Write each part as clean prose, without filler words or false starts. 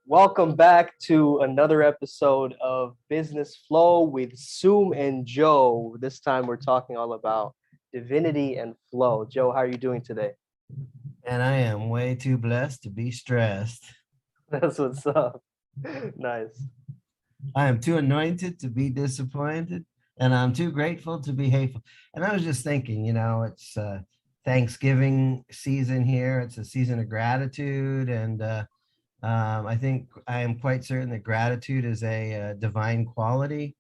Welcome back to another episode of Business Flow with Sume and Joe. This time we're talking all about divinity and flow. Joe, how are you doing today? And I am way too blessed to be stressed. That's what's up. Nice. I am too anointed to be disappointed, and I'm too grateful to be hateful. And I was just thinking, it's Thanksgiving season here. It's a season of gratitude, and I think I am quite certain that gratitude is a divine quality.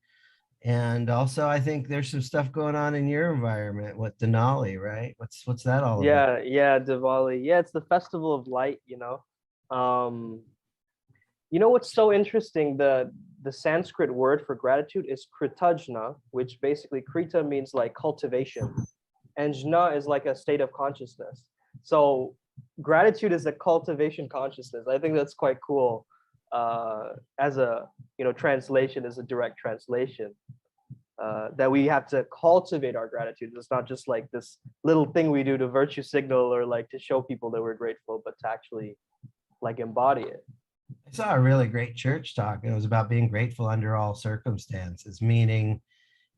And also, I think there's some stuff going on in your environment with Denali, right? What's that all about? Yeah, Diwali. Yeah, it's the festival of light. Um, what's so interesting? The Sanskrit word for gratitude is kritajna, which basically krita means like cultivation, and jna is like a state of consciousness. So gratitude is a cultivation consciousness. I think that's quite cool. As a translation is a direct translation. That we have to cultivate our gratitude. It's not just like this little thing we do to virtue signal or like to show people that we're grateful, but to actually like embody it. I saw a really great church talk, and it was about being grateful under all circumstances, meaning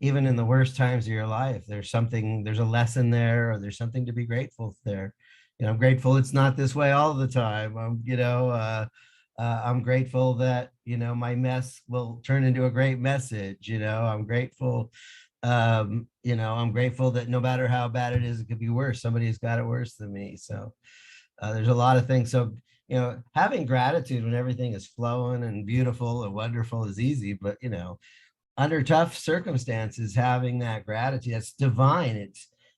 even in the worst times of your life, there's a lesson there, or there's something to be grateful there. I'm grateful it's not this way all the time. I'm grateful that, my mess will turn into a great message. I'm grateful that no matter how bad it is, it could be worse. Somebody's got it worse than me. So there's a lot of things. So, having gratitude when everything is flowing and beautiful and wonderful is easy, but, under tough circumstances, having that gratitude, that's divine.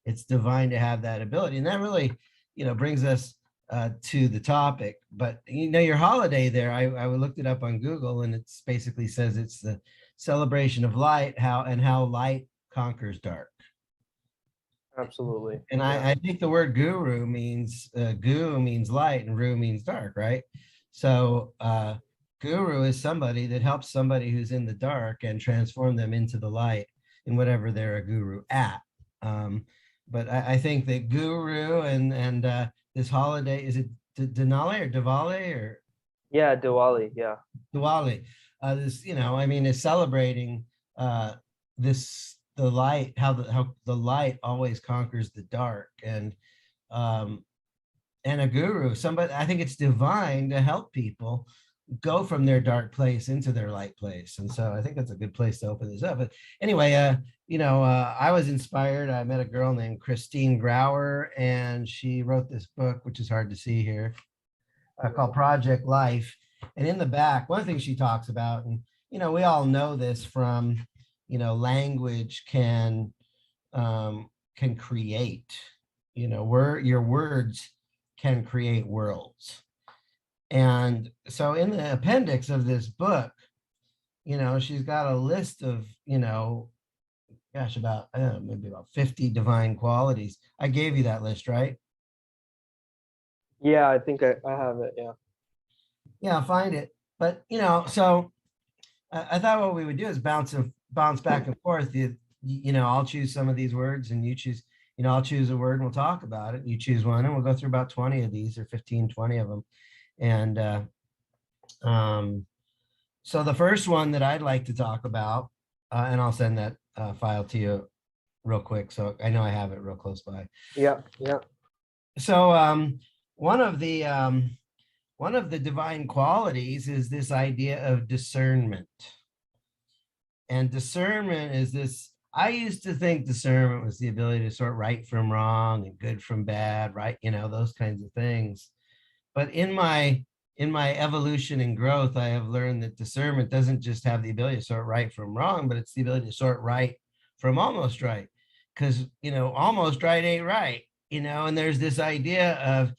It's divine to have that ability. And that really, brings us to the topic. But, your holiday there, I looked it up on Google, and it's basically says it's the celebration of light, how light conquers dark. Absolutely. And Yeah. I think the word guru means gu means light and ru means dark, right? So guru is somebody that helps somebody who's in the dark and transform them into the light in whatever they're a guru at. But I think that guru and this holiday, is it Denali or Diwali or Yeah, Diwali. Yeah. Diwali? Is celebrating this the light, how the light always conquers the dark, um, and a guru, somebody, I think it's divine to help people go from their dark place into their light place. And so I think that's a good place to open this up. But anyway, I was inspired. I met a girl named Christine Grauer, and she wrote this book, which is hard to see here, called Project Life. And in the back, one thing she talks about, and we all know this from, language can create, your words can create worlds. And so in the appendix of this book, she's got a list of, about maybe about 50 divine qualities. I gave you that list, right? Yeah, I think I have it. Yeah. Yeah, I'll find it. But so I thought what we would do is bounce back and forth. I'll choose some of these words, and you choose. I'll choose a word and we'll talk about it. You choose one, and we'll go through about 20 of these, or 15, 20 of them. And so the first one that I'd like to talk about, and I'll send that file to you real quick, so I know I have it real close by. Yeah. Yeah. So one of the divine qualities is this idea of discernment. And discernment is this, I used to think discernment was the ability to sort right from wrong and good from bad, right? Those kinds of things. But in my evolution and growth, I have learned that discernment doesn't just have the ability to sort right from wrong, but it's the ability to sort right from almost right. Because, almost right ain't right, and there's this idea of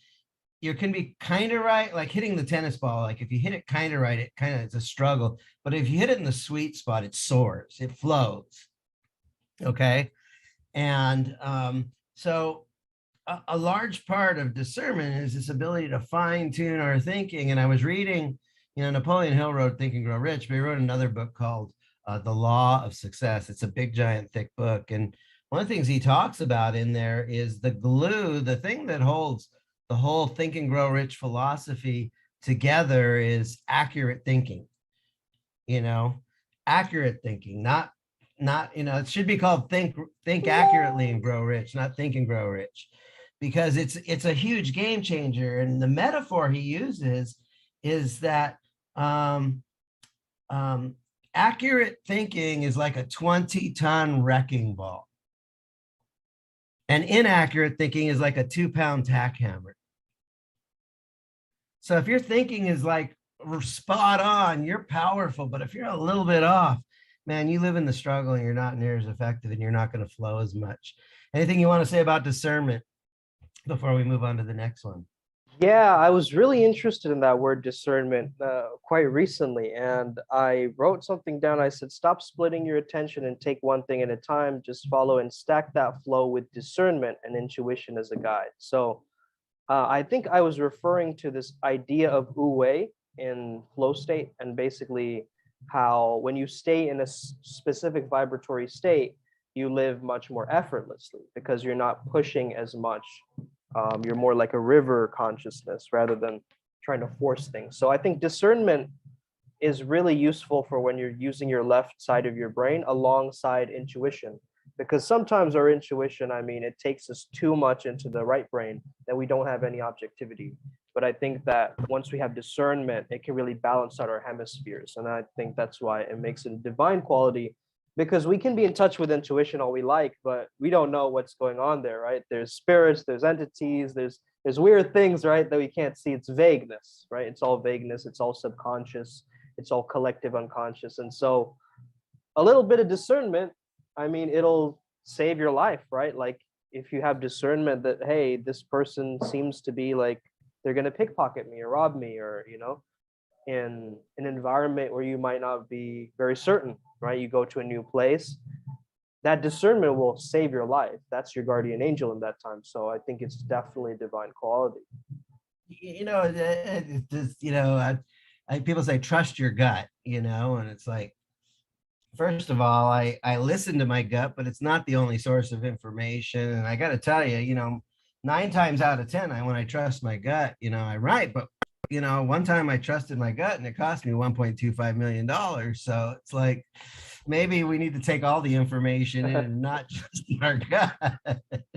you can be kind of right, like hitting the tennis ball. Like if you hit it kind of right, it's a struggle. But if you hit it in the sweet spot, it soars, it flows. Okay. And so a large part of discernment is this ability to fine tune our thinking. And I was reading, Napoleon Hill wrote Think and Grow Rich, but he wrote another book called The Law of Success. It's a big, giant, thick book. And one of the things he talks about in there is the glue, the thing that holds the whole Think and Grow Rich philosophy together is accurate thinking, accurate thinking, not, it should be called think accurately and grow rich, not think and grow rich, because it's a huge game changer. And the metaphor he uses is that accurate thinking is like a 20-ton wrecking ball, and inaccurate thinking is like a 2-pound tack hammer. So if your thinking is like spot on, you're powerful. But if you're a little bit off, man, you live in the struggle and you're not near as effective and you're not going to flow as much. Anything you want to say about discernment before we move on to the next one? Yeah, I was really interested in that word discernment quite recently, and I wrote something down. I said, stop splitting your attention and take one thing at a time. Just follow and stack that flow with discernment and intuition as a guide. So I think I was referring to this idea of wu in flow state, and basically how when you stay in a specific vibratory state, you live much more effortlessly because you're not pushing as much. You're more like a river consciousness rather than trying to force things. So I think discernment is really useful for when you're using your left side of your brain alongside intuition, because sometimes our intuition, I mean, it takes us too much into the right brain that we don't have any objectivity. But I think that once we have discernment, it can really balance out our hemispheres. And I think that's why it makes it a divine quality, because we can be in touch with intuition all we like, but we don't know what's going on there, right? There's spirits, there's entities, there's weird things, right, that we can't see. It's vagueness, right? It's all vagueness, it's all subconscious, it's all collective unconscious. And so a little bit of discernment, I mean, it'll save your life, right? Like if you have discernment that, hey, this person seems to be like they're going to pickpocket me or rob me, or in an environment where you might not be very certain, right? You go to a new place, that discernment will save your life. That's your guardian angel in that time. So I think it's definitely a divine quality. People say trust your gut, and it's like, first of all, I listen to my gut, but it's not the only source of information. And I got to tell you, 9 times out of 10, when I trust my gut, I'm right. But one time I trusted my gut and it cost me $1.25 million. So it's like, maybe we need to take all the information in and not trust our gut.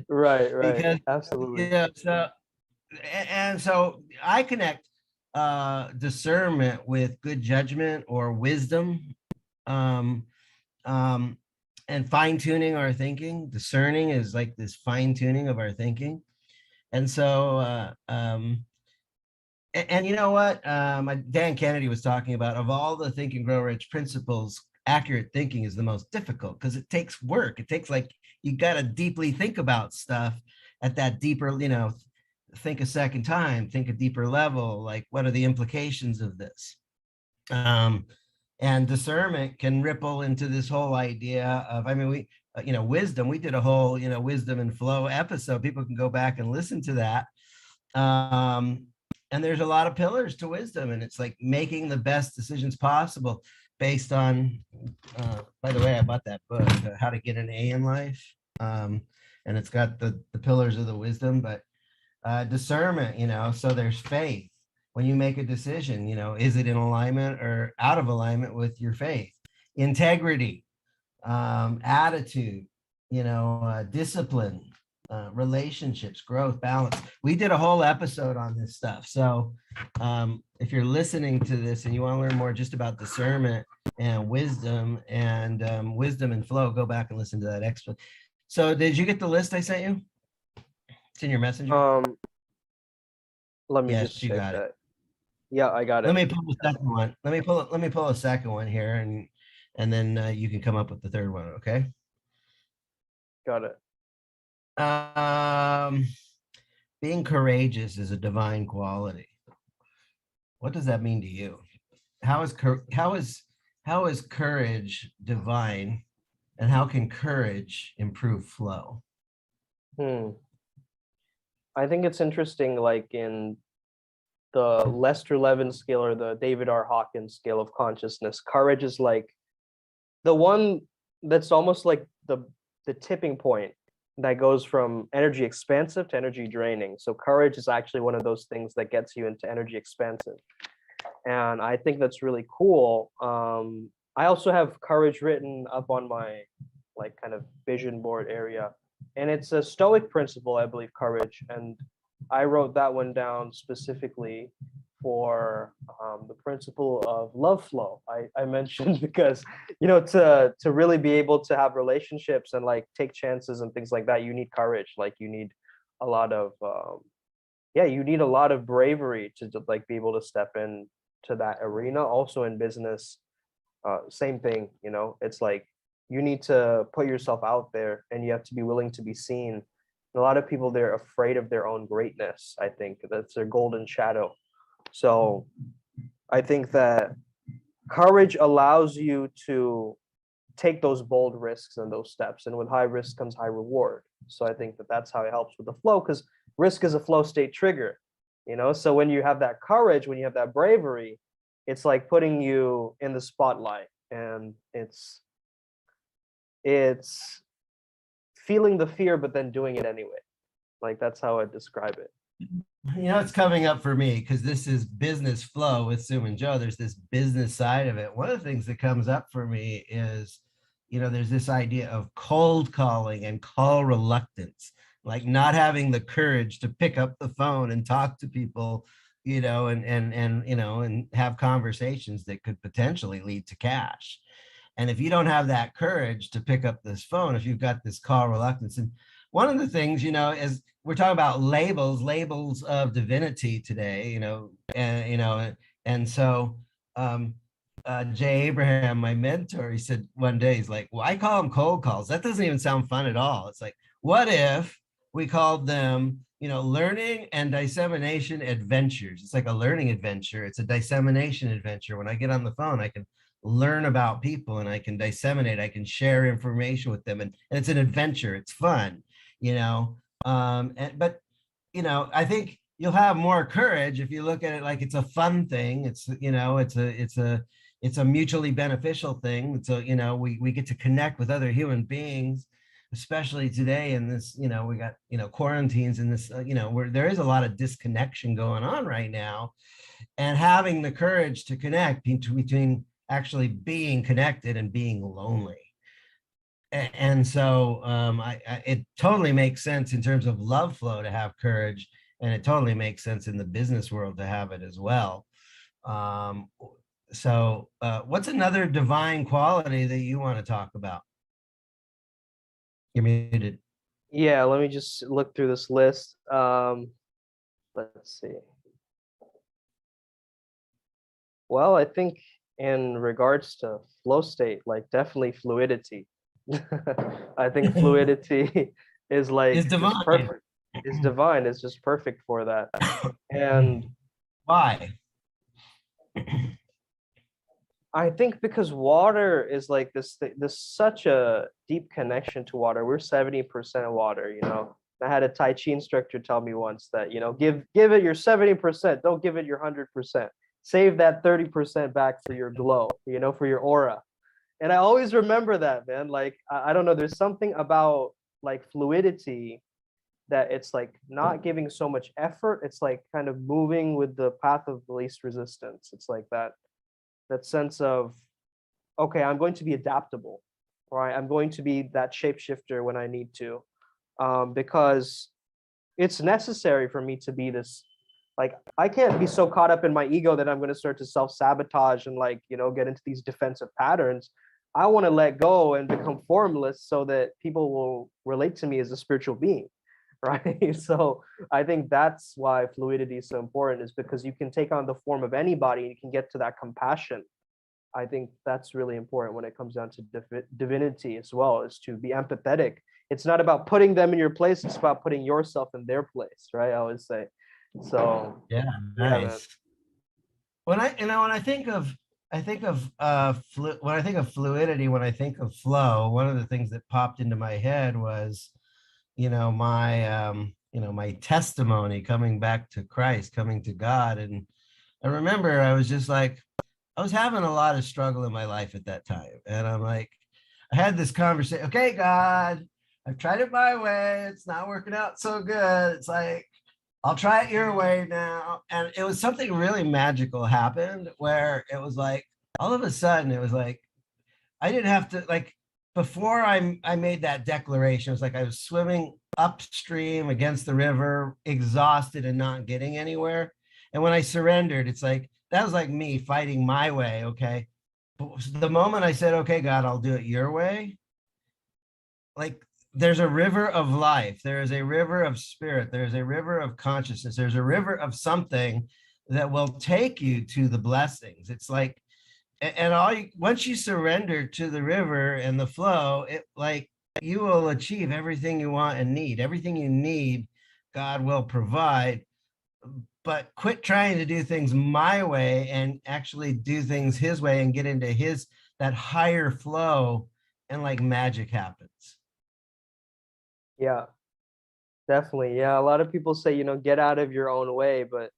Right, Because, absolutely. So I connect discernment with good judgment or wisdom, and fine tuning our thinking. Discerning is like this fine tuning of our thinking. And so, and you know what? Dan Kennedy was talking about, of all the Think and Grow Rich principles, accurate thinking is the most difficult because it takes work. It takes, like, you got to deeply think about stuff at that deeper, think a second time, think a deeper level. Like, what are the implications of this? And discernment can ripple into this whole idea of, wisdom. We did a whole, wisdom and flow episode. People can go back and listen to that. And there's a lot of pillars to wisdom, and it's like making the best decisions possible based on, by the way, I bought that book, How to Get an A in Life. And it's got the pillars of the wisdom, but discernment, so there's faith. When you make a decision, is it in alignment or out of alignment with your faith? Integrity, attitude, discipline, relationships, growth, balance. We did a whole episode on this stuff. So if you're listening to this and you want to learn more just about discernment and wisdom and flow, go back and listen to that extra. So did you get the list I sent you? It's in your messenger. Let me just check that. It. Yeah, I got it. Let me pull the second one. Let me pull a second one here, and then you can come up with the third one. Okay. Got it. Being courageous is a divine quality. What does that mean to you? How is courage divine, and how can courage improve flow? I think it's interesting, like in the Lester Levin scale or the David R. Hawkins scale of consciousness, courage is like the one that's almost like the tipping point that goes from energy expansive to energy draining. So courage is actually one of those things that gets you into energy expansive. And I think that's really cool. I also have courage written up on my like kind of vision board area. And it's a Stoic principle, I believe, courage. And I wrote that one down specifically for the principle of love flow. I mentioned because, you know, to really be able to have relationships and like take chances and things like that, you need courage. Like you need a lot of yeah, you need a lot of bravery to like be able to step in to that arena. Also in business, same thing, you know, it's like you need to put yourself out there and you have to be willing to be seen. And a lot of people, they're afraid of their own greatness. I think that's their golden shadow. So I think that courage allows you to take those bold risks and those steps. And with high risk comes high reward. So I think that that's how it helps with the flow, because risk is a flow state trigger, you know? So when you have that courage, when you have that bravery, it's like putting you in the spotlight, and it's feeling the fear, but then doing it anyway. Like that's how I describe it. You know, it's coming up for me because this is business flow with Sume and Joe. There's this business side of it. One of the things that comes up for me is, you know, there's this idea of cold calling and call reluctance, like not having the courage to pick up the phone and talk to people, you know, and you know, and have conversations that could potentially lead to cash. And if you don't have that courage to pick up this phone, if you've got this call reluctance, and one of the things, you know, is we're talking about labels of divinity today, you know, and so Jay Abraham, my mentor, he said one day, he's like, well, I call them cold calls. That doesn't even sound fun at all. It's like, what if we called them, you know, learning and dissemination adventures? It's like a learning adventure. It's a dissemination adventure. When I get on the phone, I can learn about people and I can disseminate, I can share information with them. And it's an adventure. It's fun, you know. But, you know, I think you'll have more courage if you look at it like it's a fun thing. It's, you know, it's a mutually beneficial thing. So, you know, we get to connect with other human beings, especially today in this, you know, we got, you know, quarantines and this, you know, where there is a lot of disconnection going on right now. And having the courage to connect between actually being connected and being lonely. And so it totally makes sense in terms of love flow to have courage, and it totally makes sense in the business world to have it as well. So what's another divine quality that you want to talk about? You're muted. Yeah, let me just look through this list. Let's see. Well, I think in regards to flow state, like definitely fluidity. I think fluidity is like Is divine. just perfect. Is divine. It's just perfect for that. And why? I think because water is like this there's such a deep connection to water. We're 70% water, you know. I had a Tai Chi instructor tell me once that, you know, give it your 70%, don't give it your 100%. Save that 30% back for your glow, you know, for your aura. And I always remember that, man. Like I don't know, there's something about like fluidity that it's like not giving so much effort. It's like kind of moving with the path of the least resistance. It's like that sense of, okay, I'm going to be adaptable, right? I'm going to be that shapeshifter when I need to, because it's necessary for me to be this. Like, I can't be so caught up in my ego that I'm going to start to self-sabotage and like, you know, get into these defensive patterns. I want to let go and become formless so that people will relate to me as a spiritual being, right? So I think that's why fluidity is so important, is because you can take on the form of anybody and you can get to that compassion. I think that's really important when it comes down to divinity as well, is to be empathetic. It's not about putting them in your place, it's about putting yourself in their place, right? I always say. So yeah, yeah, man. nice. When I think of when I think of fluidity, when I think of flow, one of the things that popped into my head was, you know, my testimony coming back to Christ, coming to God. And I remember I was just like, I was having a lot of struggle in my life at that time. And I'm like, I had this conversation, okay, God, I've tried it my way. It's not working out so good. It's like, I'll try it your way now. And it was something really magical happened where it was like, all of a sudden, it was like, I didn't have to, like, before I made that declaration, it was like I was swimming upstream against the river, exhausted and not getting anywhere. And when I surrendered, it's like, that was like me fighting my way. Okay. But the moment I said, okay, God, I'll do it your way, like there's a river of life, there is a river of spirit, there's a river of consciousness, there's a river of something that will take you to the blessings. It's like, and all you, once you surrender to the river and the flow, it like you will achieve everything you want and need. Everything you need, God will provide. But quit trying to do things my way and actually do things his way and get into his that higher flow, and like magic happens. Yeah, definitely. Yeah, a lot of people say, get out of your own way, but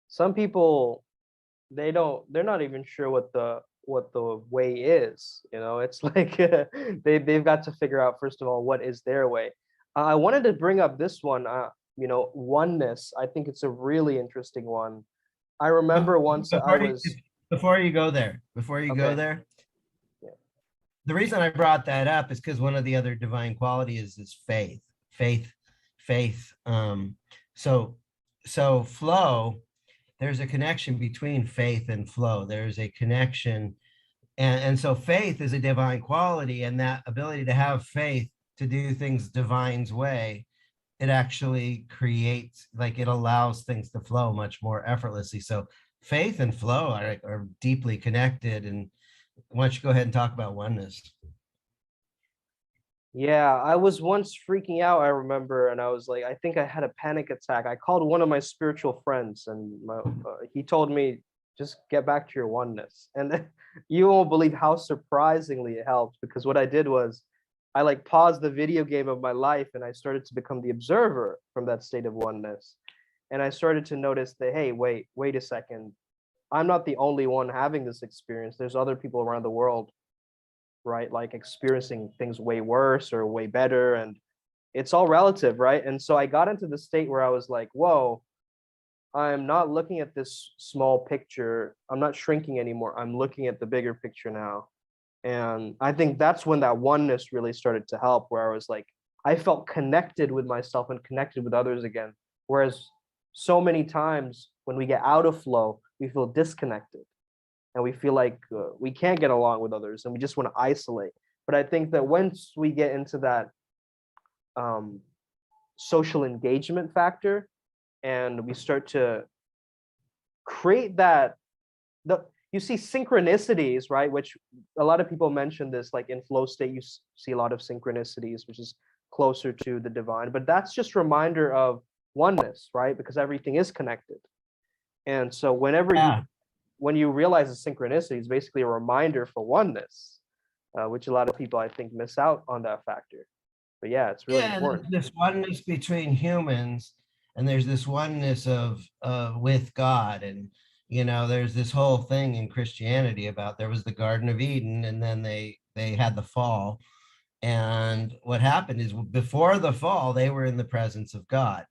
some people, they're not even sure what the way is. It's like they've got to figure out, first of all, what is their way. I wanted to bring up this one, oneness. I think it's a really interesting one. I remember once I Before you, was before you go there, okay. Yeah. the reason I brought that up is because one of the other divine qualities is faith, faith, faith. So flow, there's a connection between faith and flow. There's a connection. And so faith is a divine quality, and that ability to have faith to do things divine's way, it actually creates, like it allows things to flow much more effortlessly. So faith and flow are deeply connected. And why don't you go ahead and talk about oneness? Yeah, I was once freaking out, I remember, and I was like, I think I had a panic attack. I called one of my spiritual friends, and he told me, just get back to your oneness. And you won't believe how surprisingly it helped, because what I did was I like paused the video game of my life and I started to become the observer from that state of oneness. And I started to notice that, hey, wait a second. I'm not the only one having this experience. There's other people around the world, right? Like experiencing things way worse or way better. And it's all relative, right? And so I got into the state where I was like, whoa, I'm not looking at this small picture. I'm not shrinking anymore. I'm looking at the bigger picture now. And I think that's when that oneness really started to help, where I was like, I felt connected with myself and connected with others again. Whereas so many times when we get out of flow, we feel disconnected and we feel like we can't get along with others and we just want to isolate. But I think that once we get into that um, social engagement factor and we start to create that, you see synchronicities, right? Which a lot of people mention this, like in flow state, you see a lot of synchronicities, which is closer to the divine. But that's just reminder of oneness, right? Because everything is connected. And so Yeah. when you realize the synchronicity, it's basically a reminder for oneness, which a lot of people I think miss out on that factor. But yeah, it's really Yeah, and important. there's this oneness between humans, and there's this oneness of with God, and there's this whole thing in Christianity about there was the Garden of Eden, and then they had the fall, and what happened is before the fall they were in the presence of God,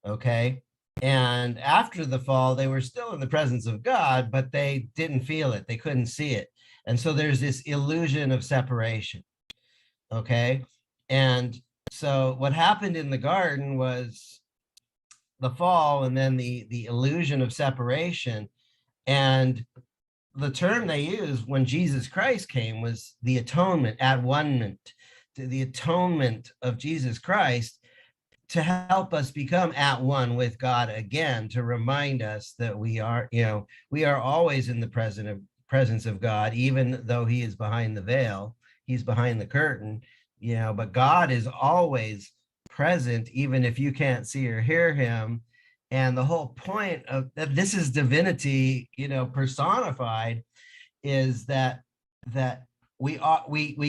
okay, and after the fall they were still in the presence of God, but they didn't feel it, they couldn't see it, and so there's this illusion of separation, okay, and so what happened in the garden was the fall and then the illusion of separation. And the term they used when Jesus Christ came was the atonement, at one, to the atonement of Jesus Christ, to help us become at one with God again, to remind us that we are always in the presence of God, even though he is behind the veil, he's behind the curtain, but God is always present, even if you can't see or hear him. And the whole point of that, this is divinity, personified, is that we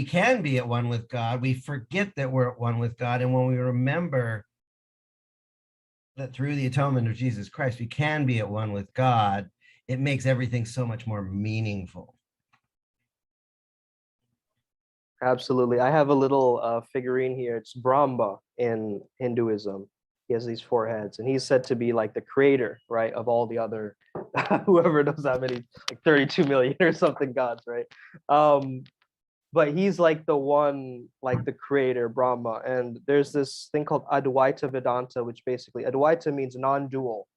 can be at one with God. We forget that we're at one with God. And when we remember that through the atonement of Jesus Christ, we can be at one with God, it makes everything so much more meaningful. Absolutely. I have a little figurine here. It's Brahma in Hinduism. He has these four heads, and he's said to be like the creator, right, of all the other, whoever knows how many, like 32 million or something gods, right? Um, but he's like the one, like the creator, Brahma. And there's this thing called Advaita Vedanta, which basically Advaita means non-dual,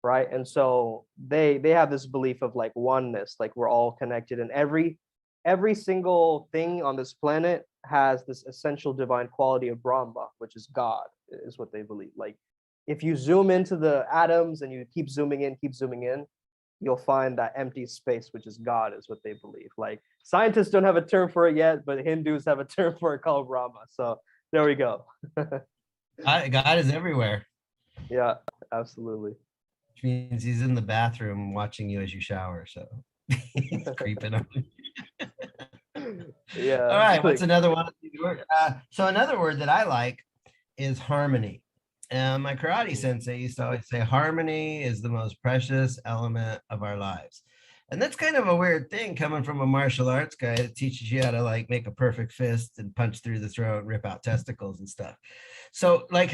right? And so they have this belief of like oneness, like we're all connected, and every single thing on this planet has this essential divine quality of Brahma, which is God, is what they believe. Like if you zoom into the atoms and you keep zooming in, you'll find that empty space, which is God, is what they believe. Like scientists don't have a term for it yet, but Hindus have a term for it called Brahma. So there we go. God is everywhere, Yeah, absolutely. which means he's in the bathroom watching you as you shower. So he's creeping on. All Yeah, right, what's like another one? So another word that I like is harmony. My karate sensei used to always say harmony is the most precious element of our lives. And that's kind of a weird thing coming from a martial arts guy that teaches you how to like make a perfect fist and punch through the throat and rip out testicles and stuff. So like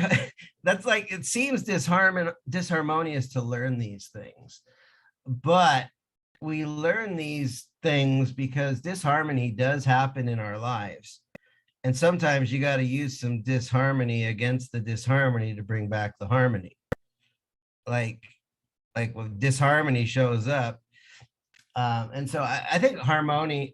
that's like it seems disharmonious to learn these things. But we learn these things because disharmony does happen in our lives. And sometimes you got to use some disharmony against the disharmony to bring back the harmony. Like, like when disharmony shows up. And so I think harmony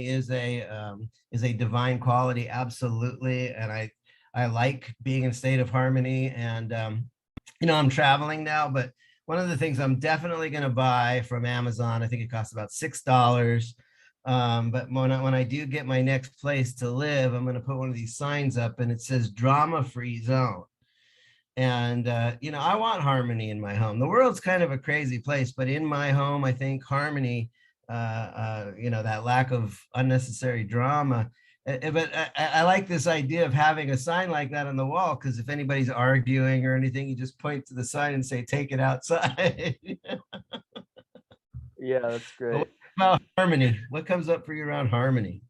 is a divine quality, absolutely. And I like being in a state of harmony. And I'm traveling now, but one of the things I'm definitely going to buy from Amazon, I think it costs about $6. But when I do get my next place to live, I'm going to put one of these signs up and it says drama-free zone. And, I want harmony in my home. The world's kind of a crazy place, but in my home, I think harmony, that lack of unnecessary drama. But I like this idea of having a sign like that on the wall, because if anybody's arguing or anything, you just point to the sign and say, take it outside. yeah, that's But great. what about harmony? What comes up for you around harmony?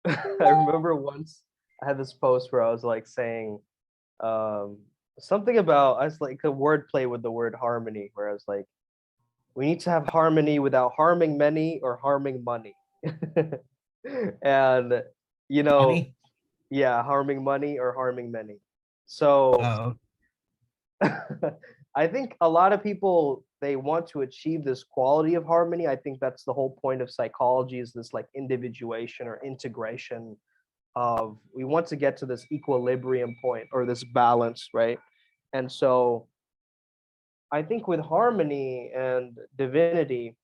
I remember once I had this post where I was like saying um something about I was like a wordplay with the word harmony, where I was like, we need to have harmony without harming many or harming money. And you know, Money? yeah, harming money or harming many. So Oh, I think a lot of people, they want to achieve this quality of harmony. I think that's the whole point of psychology, is this like individuation or integration of, we want to get to this equilibrium point or this balance, right? And so I think with harmony and divinity,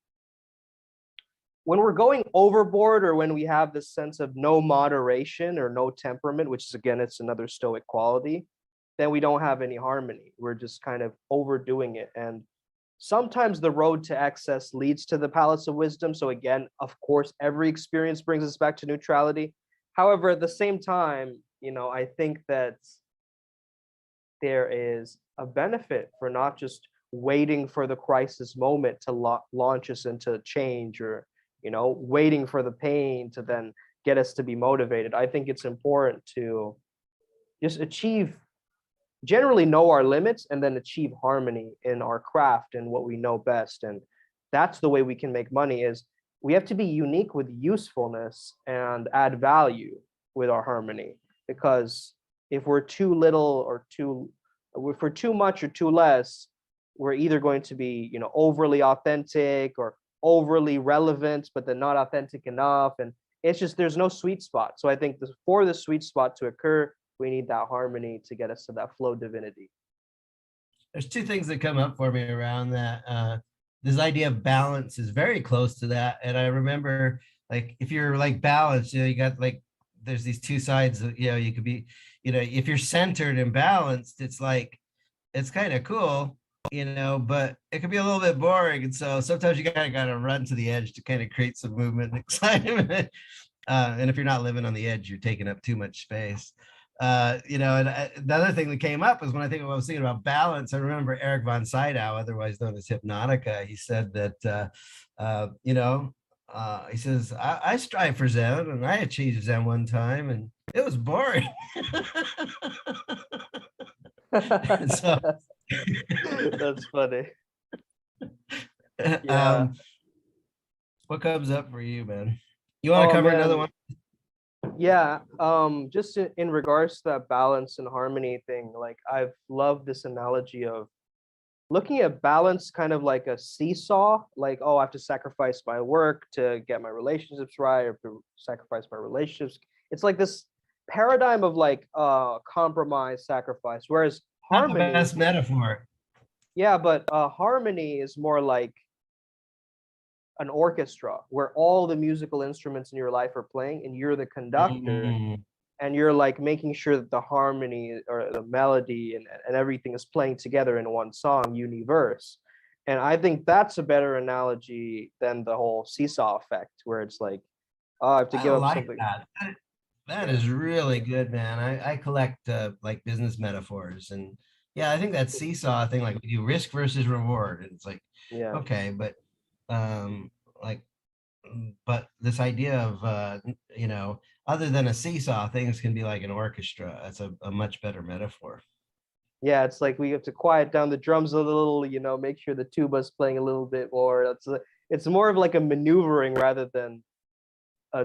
when we're going overboard or when we have this sense of no moderation or no temperament, which is again, it's another stoic quality, then we don't have any harmony. We're just kind of overdoing it. And sometimes the road to excess leads to the palace of wisdom. So again, of course, every experience brings us back to neutrality. However, at the same time, I think that there is a benefit for not just waiting for the crisis moment to launch us into change, or waiting for the pain to then get us to be motivated. I think it's important to just generally know our limits and then achieve harmony in our craft and what we know best. And that's the way we can make money, is we have to be unique with usefulness and add value with our harmony. Because if we're too little or if we're too much or too less, we're either going to be, overly authentic or overly relevant, but then not authentic enough. And it's just, there's no sweet spot. So I think for the sweet spot to occur, we need that harmony to get us to that flow divinity. there's two things that come up for me around that. This idea of balance is very close to that. And I remember, like, if you're like balanced, you got like, there's these two sides of, you could be, if you're centered and balanced, it's like, it's kind of cool, but it could be a little bit boring. And so sometimes you gotta run to the edge to kind of create some movement and excitement. And if you're not living on the edge, you're taking up too much space. The other thing that came up is when I was thinking about balance, I remember Eric von Sydow, otherwise known as Hypnotica. He said that, he says, I strive for Zen and I achieved Zen one time and it was boring. So That's funny. Yeah. um, what comes up for you, man? You want to Oh cover another man. one? Yeah. Just in regards to that balance and harmony thing, like I've loved this analogy of looking at balance kind of like a seesaw, like, oh, I have to sacrifice my work to get my relationships right, or to sacrifice my relationships. It's like this paradigm of like compromise, sacrifice. Whereas Not the harmony, best metaphor. yeah, but harmony is more like an orchestra where all the musical instruments in your life are playing and you're the conductor, Mm, and you're like making sure that the harmony or the melody and everything is playing together in one song universe. And I think that's a better analogy than the whole seesaw effect where it's like, oh, I have to I give up like something. that. That Yeah. is really good, man. I collect like business metaphors, and yeah, I think that seesaw thing, like we do risk versus reward. And it's like, Yeah. okay, but um, like, but this idea of other than a seesaw, things can be like an orchestra. That's a much better metaphor. Yeah, it's like we have to quiet down the drums a little, make sure the tuba's playing a little bit more. It's more of like a maneuvering rather than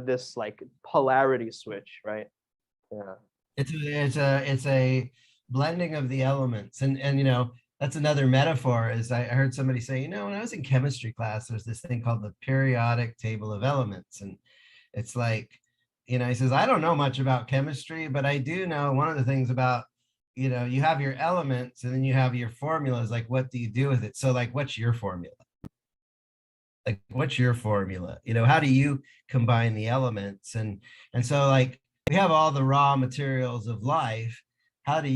this like polarity switch, right? Yeah. It's a blending of the elements, and that's another metaphor. Is I heard somebody say, when I was in chemistry class, there's this thing called the periodic table of elements, and it's like, he says, I don't know much about chemistry, but I do know one of the things about, you have your elements and then you have your formulas. Like, what do you do with it? So, like, what's your formula? Like, what's your formula? How do you combine the elements? And so, like, we have all the raw materials of life. How do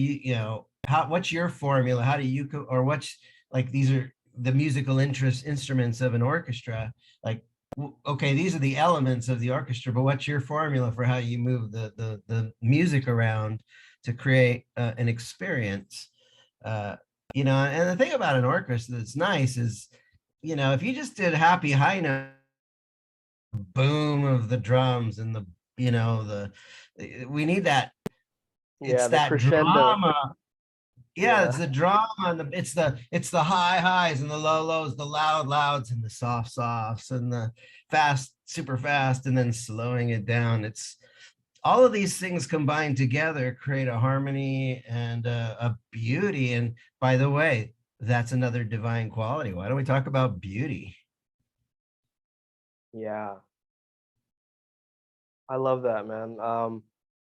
what's your formula? How do you, or what's, like, these are the musical instruments of an orchestra. Like, okay, these are the elements of the orchestra, but what's your formula for how you move the music around to create an experience? Uh, and the thing about an orchestra that's nice is, if you just did happy high note boom of the drums and we need that. Yeah, It's the that crescendo. drama. Yeah, it's Yeah. the drama and it's the high highs and the low lows, the loud louds and the soft softs and the fast, super fast, and then slowing it down. It's all of these things combined together create a harmony and a beauty. And by the way, that's another divine quality. Why don't we talk about beauty? Yeah. I love that, man.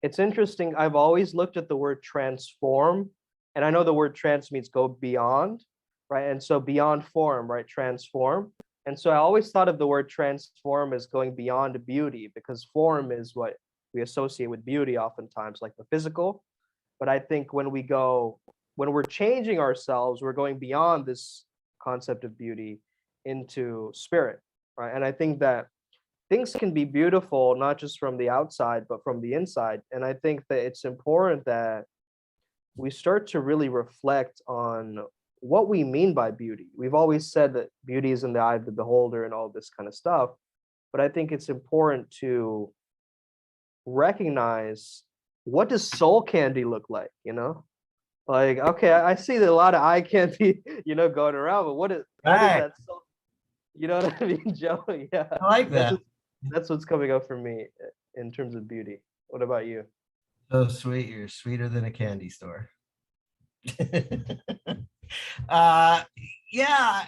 It's interesting. I've always looked at the word transform, and I know the word trans means go beyond, right? And so beyond form, right? Transform. And so I always thought of the word transform as going beyond beauty because form is what we associate with beauty oftentimes, like the physical. But I think when we're changing ourselves, we're going beyond this concept of beauty into spirit, right? And I think that things can be beautiful not just from the outside but from the inside, and I think that it's important that we start to really reflect on what we mean by beauty. We've always said that beauty is in the eye of the beholder and all this kind of stuff, but I think it's important to recognize, what does soul candy look like. Like, okay, I see that a lot of eye candy going around, but what is Right. that soul? You know what I mean, Joe? Yeah, I like that's that. what, that's what's coming up for me in terms of beauty. What about you? So sweet. You're sweeter than a candy store. uh, yeah,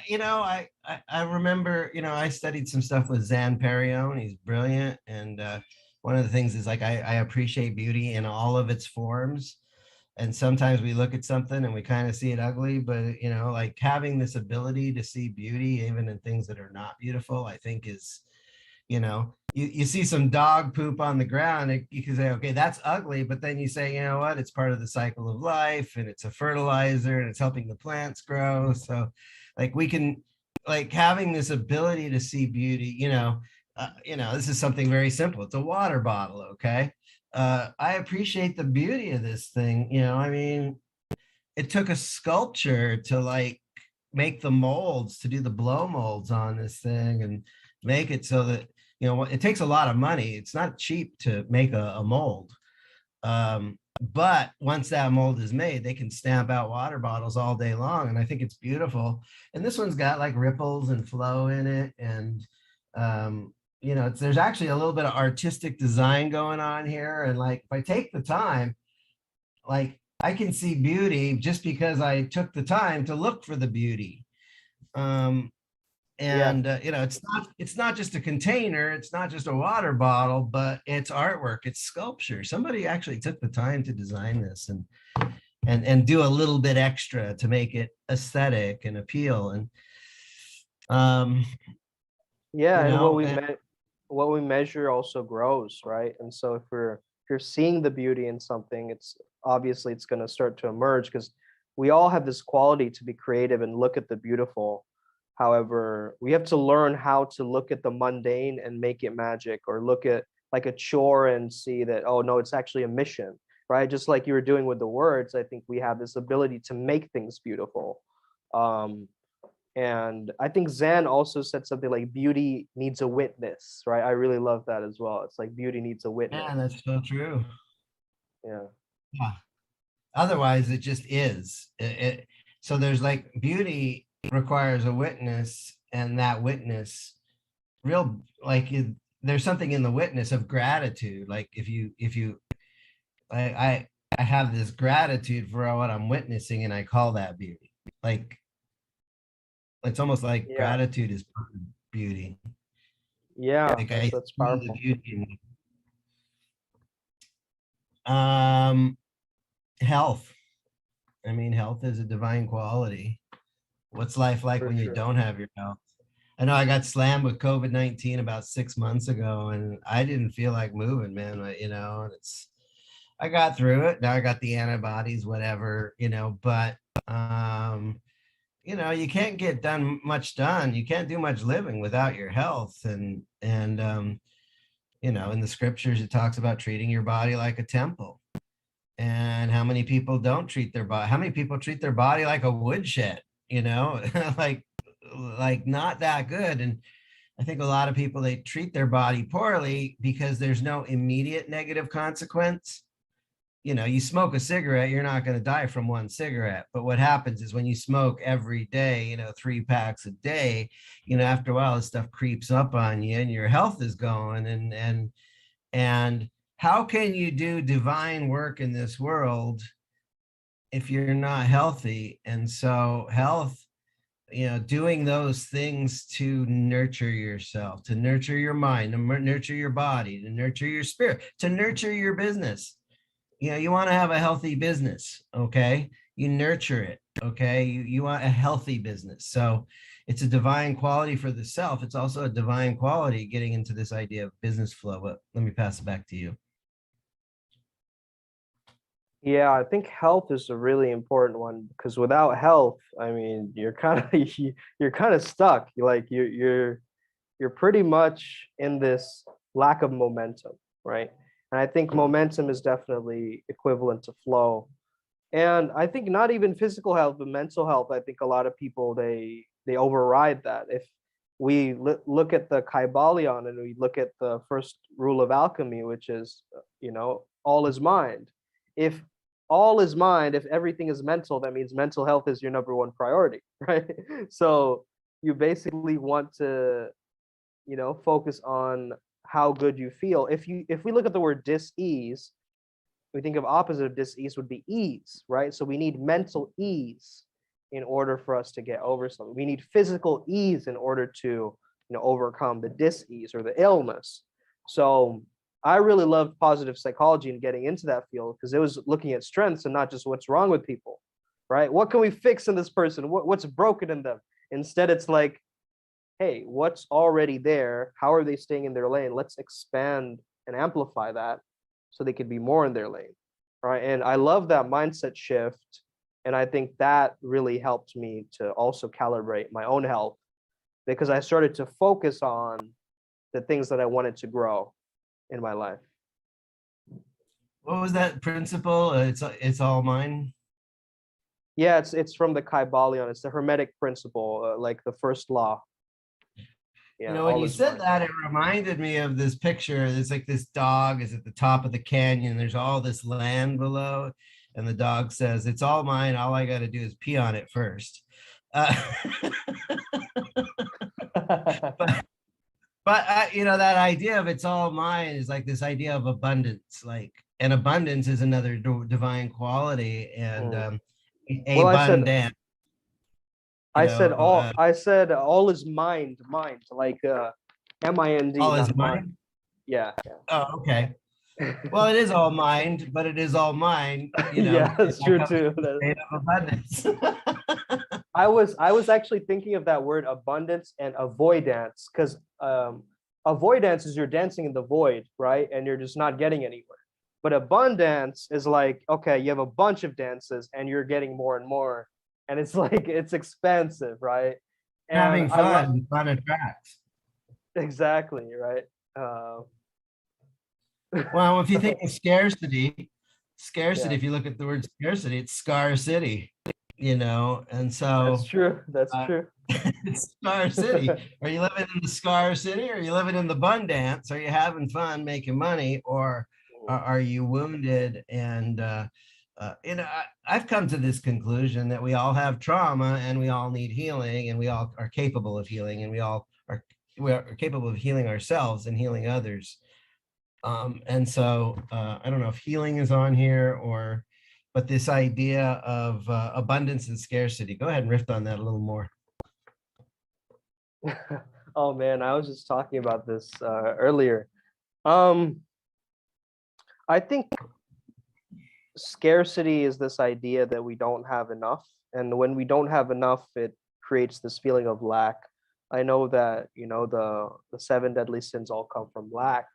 I remember, I studied some stuff with Zan Perion. He's brilliant. And one of the things is like, I appreciate beauty in all of its forms. And sometimes we look at something and we kind of see it ugly, but like having this ability to see beauty even in things that are not beautiful, I think is, you see some dog poop on the ground, you can say, okay, that's ugly. But then you say, you know what, it's part of the cycle of life and it's a fertilizer and it's helping the plants grow. So like we can, like having this ability to see beauty, this is something very simple. It's a water bottle. Okay. I appreciate the beauty of this thing. I mean, it took a sculpture to like make the molds, to do the blow molds on this thing and make it so that you know, it takes a lot of money. It's not cheap to make a mold. But once that mold is made, they can stamp out water bottles all day long. And I think it's beautiful. And this one's got like ripples and flow in it. And, you know, there's actually a little bit of artistic design going on here. And like, if I take the time, like I can see beauty just because I took the time to look for the beauty. Yeah. And you know, it's not just a container, it's not just a water bottle, but it's artwork, it's sculpture. Somebody actually took the time to design this and do a little bit extra to make it aesthetic and appeal. And Yeah, you and know, what we measure also grows, right? And so if you're seeing the beauty in something, it's obviously it's going to start to emerge, because we all have this quality to be creative and look at the beautiful. However, we have to learn how to look at the mundane and make it magic, or look at like a chore and see that, oh no, it's actually a mission, right? Just like you were doing with the words, I think we have this ability to make things beautiful. Um, and I think Zan also said something like beauty needs a witness, right? I really love that as well. It's like beauty needs a yeah, witness. that's so true. Yeah. Yeah. Otherwise, it just is. So there's like beauty requires a witness, and that witness, real like there's something in the witness of gratitude. Like if you I have this gratitude for what I'm witnessing, and I call that beauty. Like it's almost like Yeah. gratitude is part of beauty. Yeah. Like I That's see the powerful. beauty in it. Health. I mean, health is a divine quality. What's life like For when you sure. don't have your health? I know I got slammed with COVID-19 about 6 months ago, and I didn't feel like moving, man. You know, and I got through it. Now I got the antibodies, whatever, you know, but you know, you can't get much done. You can't do much living without your health. And you know, in the scriptures it talks about treating your body like a temple. And how many people don't treat their body? How many people treat their body like a woodshed, you know, like not that good. And I think a lot of people, they treat their body poorly because there's no immediate negative consequence. You know, you smoke a cigarette, you're not going to die from one cigarette. But what happens is when you smoke every day, you know, 3 packs a day, you know, after a while, this stuff creeps up on you and your health is going. And how can you do divine work in this world if you're not healthy? And so health, you know, doing those things to nurture yourself, to nurture your mind, to nurture your body, to nurture your spirit, to nurture your business. You know, you want to have a healthy business, okay? You nurture it, okay? You want a healthy business. So it's a divine quality for the self. It's also a divine quality getting into this idea of business flow. But let me pass it back to you. Yeah, I think health is a really important one, because without health, I mean, you're kind of you're kind of stuck. Like you're pretty much in this lack of momentum, right? And I think momentum is definitely equivalent to flow. And I think not even physical health, but mental health. I think a lot of people they override that. If we look at the Kybalion and we look at the first rule of alchemy, which is, you know, all is mind. If all is mind, if everything is mental, that means mental health is your number one priority, right? So you basically want to, you know, focus on how good you feel. If we look at the word dis-ease, we think of opposite of dis-ease would be ease, right? So we need mental ease in order for us to get over something. We need physical ease in order to, you know, overcome the dis-ease or the illness. So I really loved positive psychology and getting into that field, because it was looking at strengths and not just what's wrong with people, right? What can we fix in this person? What's broken in them? Instead, it's like, hey, what's already there? How are they staying in their lane? Let's expand and amplify that so they could be more in their lane, right? And I love that mindset shift. And I think that really helped me to also calibrate my own health, because I started to focus on the things that I wanted to grow in my life. What was that principle? It's all mine. Yeah, it's from the Kybalion. It's the Hermetic principle, like the first law. You Yeah, know, when all you is said mind. that, it reminded me of this picture. There's like this dog is at the top of the canyon. There's all this land below, and the dog says, "It's all mine. All I got to do is pee on it first." Uh, but you know, that idea of it's all mine is like this idea of abundance, like, and abundance is another divine quality, and Mm. Well, abundant. You know, I said all is mind, like mind, all is not mind. mine. Yeah, Oh, okay. yeah. Well, it is all mind, but it is all mine, you know, Yeah, that's that true comes too. from a state of abundance. I was actually thinking of that word abundance and avoidance, because avoidance is you're dancing in the void, right? And you're just not getting anywhere. But abundance is like, okay, you have a bunch of dances and you're getting more and more. And it's like it's expansive, right? And Having I love fun, fun attracts. exactly, right? Uh, Well, if you think of scarcity, yeah, if you look at the word scarcity, it's scar city, you know, and that's so true. That's uh, true. it's scar city. Are you living in the scar city? Or are you living in the bun dance? Are you having fun making money, or are you wounded? And you know, I've come to this conclusion that we all have trauma, and we all need healing, and we all are capable of healing, and we are capable of healing ourselves and healing others. And so I don't know if healing is on here, or, but this idea of abundance and scarcity. Go ahead and riff on that a little more. Oh man, I was just talking about this earlier. Um, I think scarcity is this idea that we don't have enough, and when we don't have enough, it creates this feeling of lack. I know that, you know, the seven deadly sins all come from lack.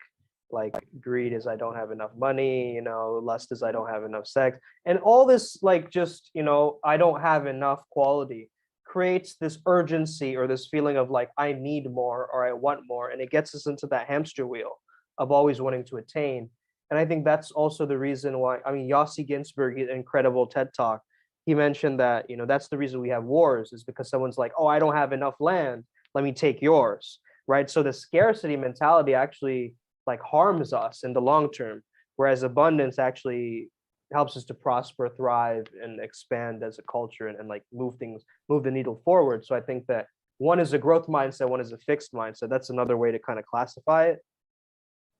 Like greed is I don't have enough money, you know, lust is I don't have enough sex, and all this, like, just, you know, I don't have enough quality creates this urgency or this feeling of like I need more or I want more, and it gets us into that hamster wheel of always wanting to attain. And I think that's also the reason why, I mean, Yossi Ginsburg, incredible TED talk, he mentioned that, you know, that's the reason we have wars, is because someone's like, oh, I don't have enough land, let me take yours, right? So the scarcity mentality actually like harms us in the long term, whereas abundance actually helps us to prosper, thrive, and expand as a culture, and like move the needle forward. So I think that one is a growth mindset, one is a fixed mindset. That's another way to kind of classify it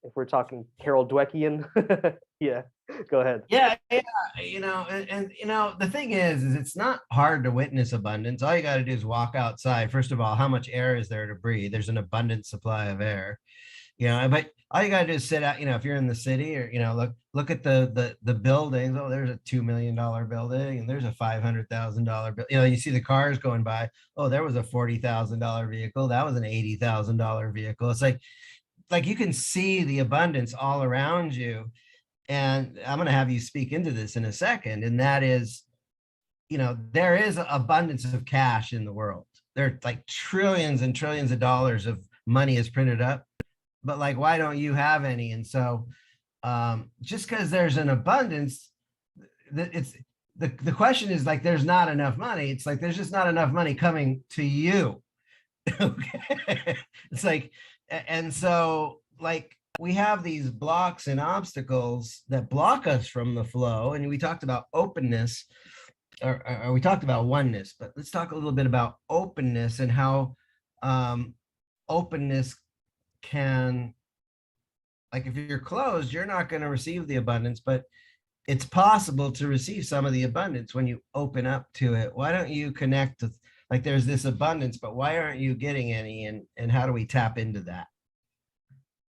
if we're talking Carol Dweckian. Yeah, go ahead. Yeah, yeah, you know, and you know, the thing is it's not hard to witness abundance. All you got to do is walk outside. First of all, how much air is there to breathe? There's an abundant supply of air, you know. But all you got to do is sit out. You know, if you're in the city, or you know, look at the buildings. Oh, there's a $2 million building, and there's a $500,000 bill. You know, you see the cars going by. Oh, there was a $40,000 vehicle. That was an $80,000 vehicle. It's like you can see the abundance all around you. And I'm going to have you speak into this in a second. And that is, you know, there is abundance of cash in the world. There are like trillions and trillions of dollars of money is printed up, but like, why don't you have any? And so just because there's an abundance, it's the question is like, there's not enough money. It's like, there's just not enough money coming to you. Okay. It's like, and so like, we have these blocks and obstacles that block us from the flow. And we talked about openness, or we talked about oneness, but let's talk a little bit about openness and how openness can, like, if you're closed, you're not going to receive the abundance, but it's possible to receive some of the abundance when you open up to it. Why don't you connect with, like, there's this abundance, but why aren't you getting any? And how do we tap into that?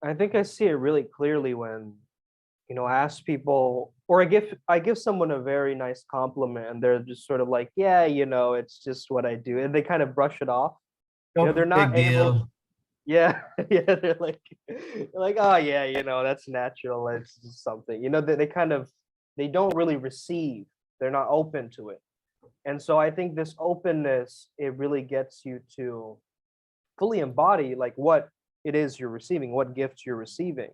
I think I see it really clearly when, you know, I ask people, or I give someone a very nice compliment and they're just sort of like, yeah, you know, it's just what I do. And they kind of brush it off. You know, No they're big not able, deal. yeah, yeah, they're like, oh yeah, you know, that's natural. It's just something, you know, they kind of, they don't really receive. They're not open to it. And so I think this openness, it really gets you to fully embody like what it is you're receiving, what gifts you're receiving.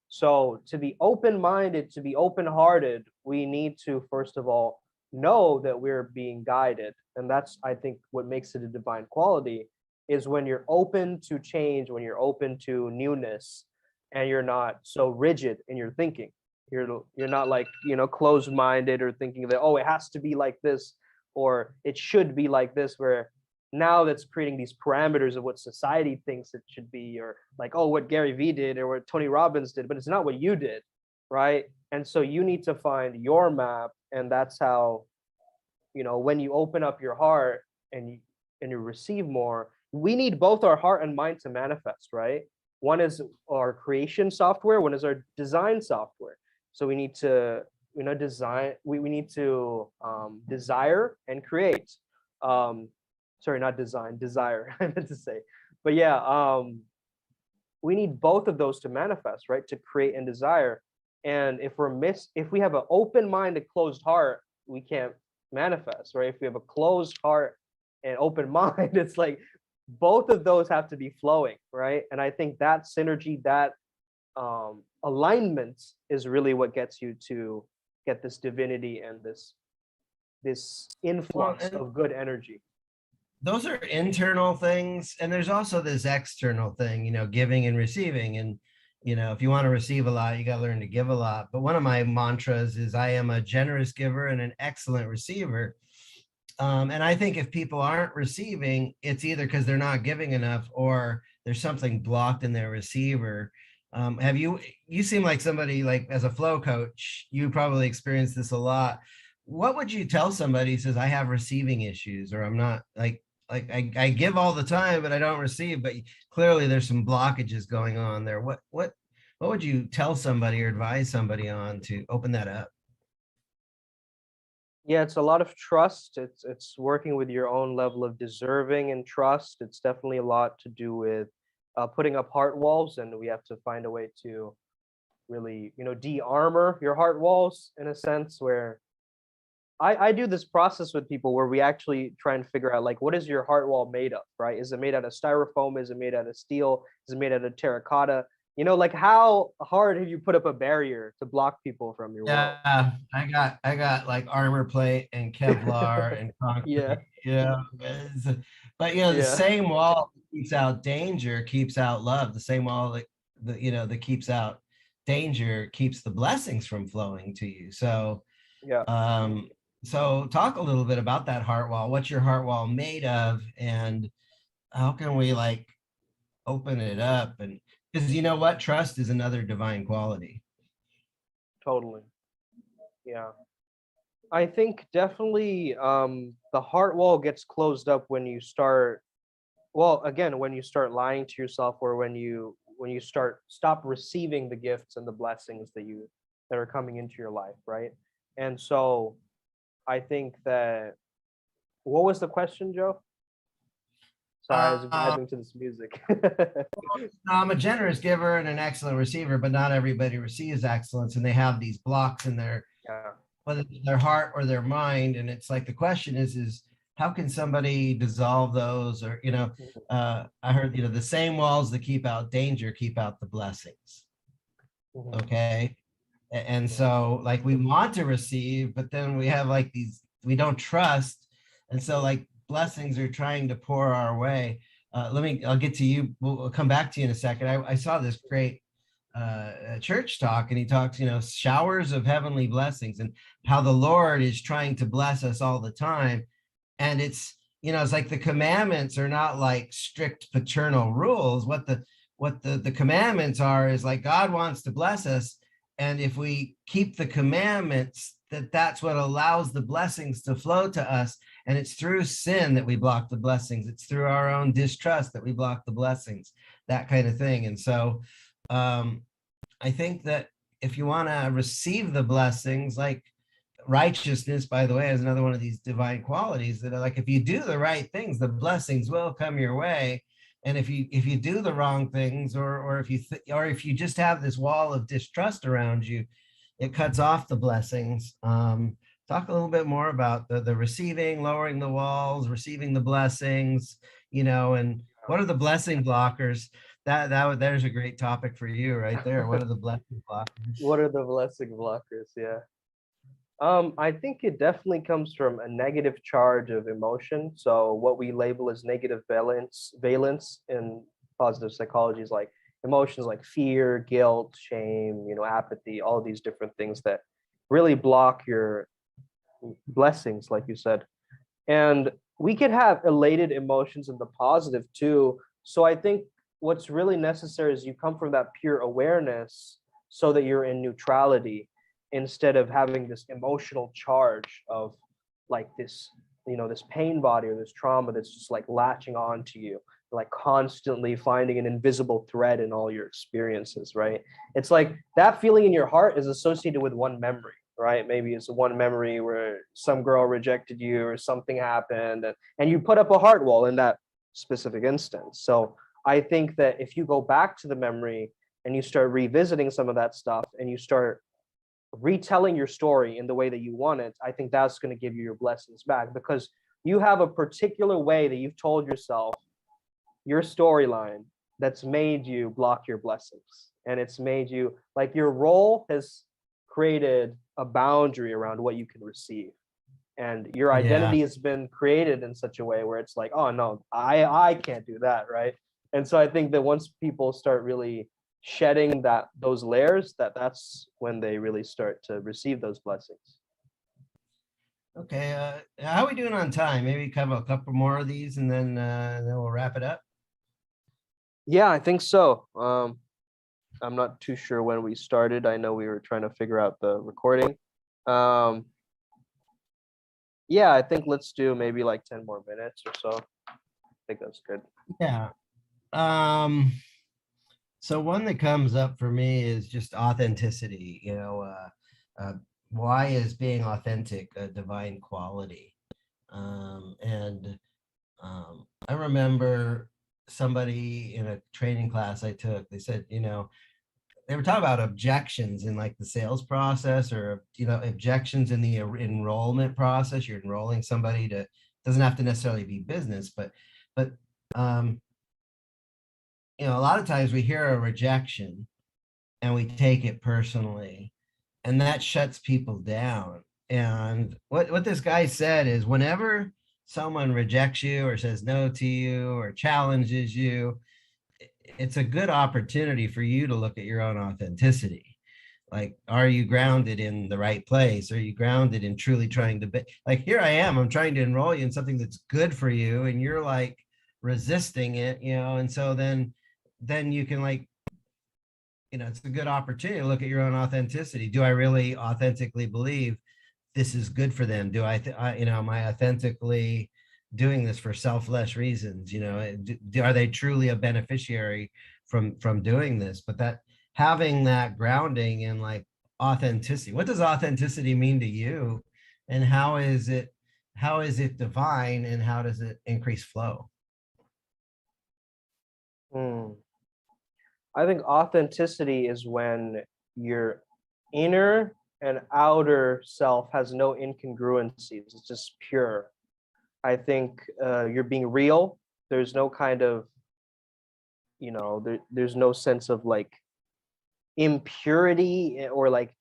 So to be open-minded, to be open-hearted, we need to first of all know that we're being guided. And that's, I think, what makes it a divine quality. is when you're open to change, when you're open to newness, and you're not so rigid in your thinking. You're not like, closed-minded or thinking that, oh, it has to be like this or it should be like this, where now that's creating these parameters of what society thinks it should be, or like, oh, what Gary Vee did or what Tony Robbins did, but it's not what you did, right? And so you need to find your map, and that's how, when you open up your heart and you receive more. We need both our heart and mind to manifest, right? One is our creation software, one is our design software. So we need to, design, we need to desire and create. Sorry, not design, desire, I meant to say. But yeah, we need both of those to manifest, right? To create and desire. And if we have an open mind and closed heart, we can't manifest, right? If we have a closed heart and open mind, it's like both of those have to be flowing, right? And I think that synergy, that alignment is really what gets you to get this divinity and this influx of good energy. Those are internal things, and there's also this external thing, giving and receiving. And if you want to receive a lot, you got to learn to give a lot. But one of my mantras is I am a generous giver and an excellent receiver. And I think if people aren't receiving, it's either because they're not giving enough or there's something blocked in their receiver. You seem like somebody, like as a flow coach, you probably experienced this a lot. What would you tell somebody who says, I have receiving issues, or I'm not like I give all the time, but I don't receive, but clearly there's some blockages going on there. What would you tell somebody or advise somebody on to open that up? Yeah, it's a lot of trust. It's working with your own level of deserving and trust. It's definitely a lot to do with putting up heart walls, and we have to find a way to really, de-armor your heart walls in a sense, where I do this process with people where we actually try and figure out, like, what is your heart wall made of, right? Is it made out of styrofoam? Is it made out of steel? Is it made out of terracotta? Like, how hard have you put up a barrier to block people from your world? Yeah, I got like armor plate and Kevlar and Yeah, concrete. But the yeah, same wall that keeps out danger keeps out love. The same wall that keeps out danger keeps the blessings from flowing to you. So yeah. so talk a little bit about that heart wall. What's your heart wall made of, and how can we like open it up? And because what, trust is another divine quality. Totally. Yeah. I think definitely the heart wall gets closed up when you start, well, again, when you start lying to yourself, or when you stop receiving the gifts and the blessings that are coming into your life, right? And so I think that, what was the question, Joe? Sorry, I was Uh, vibing to this music. I'm a generous giver and an excellent receiver, but not everybody receives excellence, and they have these blocks in their, Yeah. whether it's their heart or their mind. And it's like the question is how can somebody dissolve those? Or I heard the same walls that keep out danger keep out the blessings. Mhm. Okay, and so like we want to receive, but then we have like these, we don't trust, and so like blessings are trying to pour our way. I'll get to you. We'll come back to you in a second. I saw this great church talk, and he talks, showers of heavenly blessings, and how the Lord is trying to bless us all the time. And it's like the commandments are not like strict paternal rules. What the commandments are is like God wants to bless us, and if we keep the commandments, that's what allows the blessings to flow to us. And it's through sin that we block the blessings. It's through our own distrust that we block the blessings, that kind of thing. And so I think that if you want to receive the blessings, like righteousness, by the way, is another one of these divine qualities that are like, if you do the right things, the blessings will come your way. And if you do the wrong things, or if you just have this wall of distrust around you, it cuts off the blessings. Talk a little bit more about the receiving, lowering the walls, receiving the blessings, and what are the blessing blockers? There's a great topic for you right there. What are the blessing blockers? What are the blessing blockers? Yeah. I think it definitely comes from a negative charge of emotion. So what we label as negative valence in positive psychology is like emotions like fear, guilt, shame, apathy, all these different things that really block your blessings, like you said. And we could have elated emotions in the positive too. So I think what's really necessary is you come from that pure awareness so that you're in neutrality instead of having this emotional charge of like this, this pain body or this trauma that's just like latching on to you, like constantly finding an invisible thread in all your experiences, right? It's like that feeling in your heart is associated with one memory, right? Maybe it's one memory where some girl rejected you or something happened, and you put up a heart wall in that specific instance. So I think that if you go back to the memory and you start revisiting some of that stuff and you start retelling your story in the way that you want it, I think that's going to give you your blessings back, because you have a particular way that you've told yourself your storyline that's made you block your blessings. And it's made you like your role has created a boundary around what you can receive. And your Yeah. identity has been created in such a way where it's like, oh no, I can't do that, right? And so I think that once people start really shedding those layers, that's when they really start to receive those blessings. Okay. How are we doing on time? Maybe cover a couple more of these and then we'll wrap it up. Yeah, I think so. I'm not too sure when we started. I know we were trying to figure out the recording. Um, yeah, I think let's do maybe like 10 more minutes or so. I think that's good. Yeah. Um, so one that comes up for me is just authenticity. Uh, why is being authentic a divine quality? And I remember somebody in a training class I took, they said, they were talking about objections in like the sales process, or objections in the enrollment process. You're enrolling somebody to, doesn't have to necessarily be business, but um a lot of times we hear a rejection and we take it personally, and that shuts people down. And what this guy said is, whenever someone rejects you or says no to you or challenges you, it's a good opportunity for you to look at your own authenticity. Like, are you grounded in the right place? Are you grounded in truly trying to be like, here I am, I'm trying to enroll you in something that's good for you, and you're like resisting it, and so then you can like, it's a good opportunity to look at your own authenticity. Do I really authentically believe this is good for them? Do am I authentically doing this for selfless reasons? Are they truly a beneficiary from doing this? But that, having that grounding in like authenticity. What does authenticity mean to you? And how is it divine, and how does it increase flow? Hmm. I think authenticity is when your inner and outer self has no incongruencies. It's just pure. I think you're being real. There's no kind of, there's no sense of like impurity, or like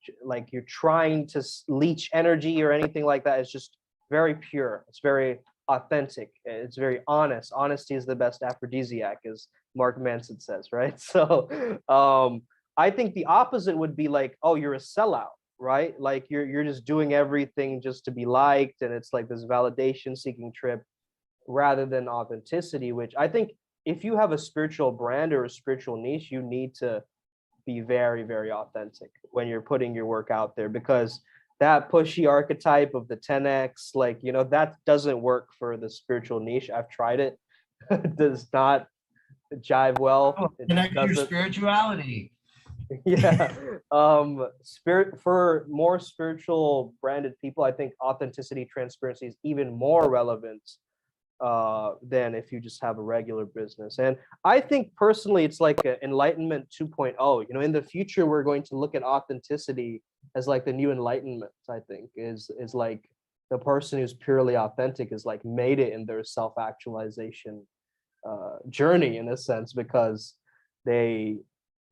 you're trying to leech energy or anything like that. It's just very pure. It's very authentic. It's very honest. Honesty is the best aphrodisiac, as Mark Manson says, right? So I think the opposite would be like, oh, you're a sellout, right? Like you're just doing everything just to be liked, and it's like this validation seeking trip rather than authenticity, which I think if you have a spiritual brand or a spiritual niche, you need to be very, very authentic when you're putting your work out there, because that pushy archetype of the 10x, like, that doesn't work for the spiritual niche. I've tried it. It does not jive well. Oh, It connect your doesn't. spirituality. Yeah. Spirit for more spiritual branded people, I think authenticity, transparency is even more relevant than if you just have a regular business. And I think personally, it's like an enlightenment 2.0. In the future, we're going to look at authenticity as like the new enlightenment. I think is like the person who's purely authentic is like made it in their self-actualization journey, in a sense, because they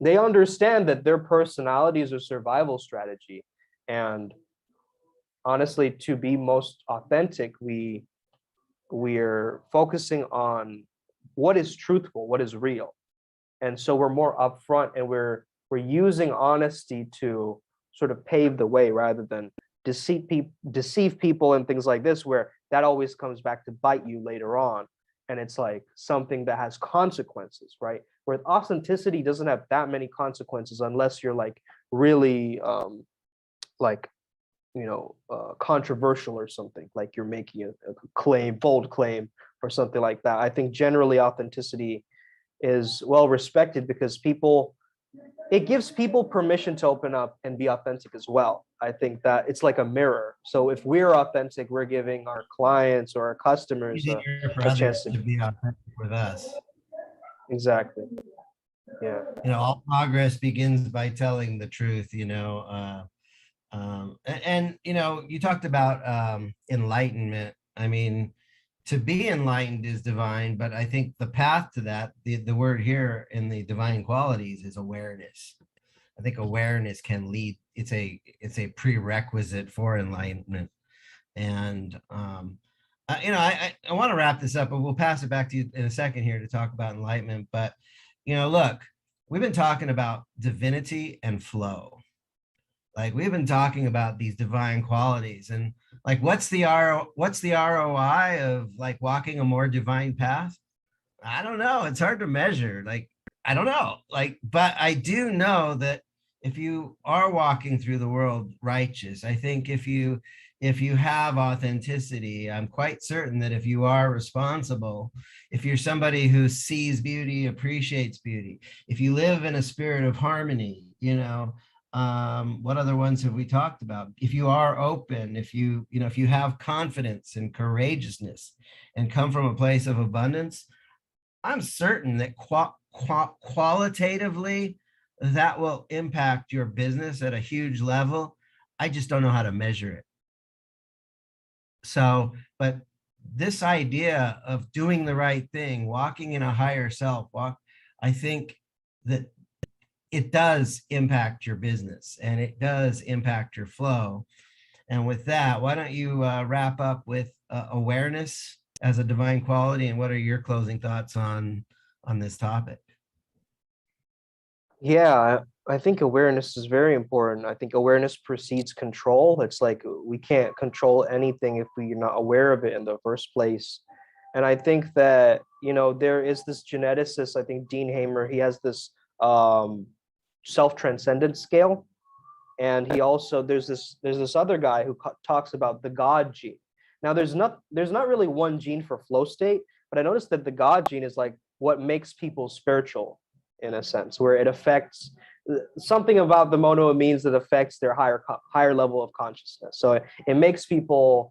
they understand that their personality is a survival strategy, and honestly, to be most authentic, we're focusing on what is truthful, what is real. And so we're more upfront, and we're using honesty to sort of pave the way rather than deceive people and things like this, where that always comes back to bite you later on. And it's like something that has consequences, right? Where authenticity doesn't have that many consequences unless you're like really like controversial or something, like you're making a claim, bold claim or something like that. I think generally authenticity is well respected because people, it gives people permission to open up and be authentic as well. I think that it's like a mirror. So if we're authentic, we're giving our clients or our customers Easier for a others chance to. to be authentic with us. Exactly. Yeah. All progress begins by telling the truth. You talked about enlightenment. I mean, to be enlightened is divine, but I think the path to that, the word here in the divine qualities is awareness. I think awareness can lead. It's a prerequisite for enlightenment. And I want to wrap this up, but we'll pass it back to you in a second here to talk about enlightenment. But look, we've been talking about divinity and flow. Like, we've been talking about these divine qualities, and like, what's the ROI of like walking a more divine path? I don't know. It's hard to measure. Like, I don't know. Like, but I do know that if you are walking through the world righteous, I think if you have authenticity, I'm quite certain that if you are responsible, if you're somebody who sees beauty, appreciates beauty, if you live in a spirit of harmony, what other ones have we talked about? If you are open, if you have confidence and courageousness and come from a place of abundance, I'm certain that qualitatively that will impact your business at a huge level. I just don't know how to measure it. So, but this idea of doing the right thing, walking in a higher self, I think that it does impact your business and it does impact your flow. And with that, why don't you wrap up with awareness as a divine quality, and what are your closing thoughts on this topic? Yeah, I think awareness is very important. I think awareness precedes control. It's like we can't control anything if we're not aware of it in the first place. And I think that, there is this geneticist, I think Dean Hamer, he has this self-transcendent scale. And he also, there's this other guy who talks about the God gene. Now there's not really one gene for flow state, but I noticed that the God gene is like what makes people spiritual in a sense, where it affects something about the monoamines that affects their higher level of consciousness. So it makes people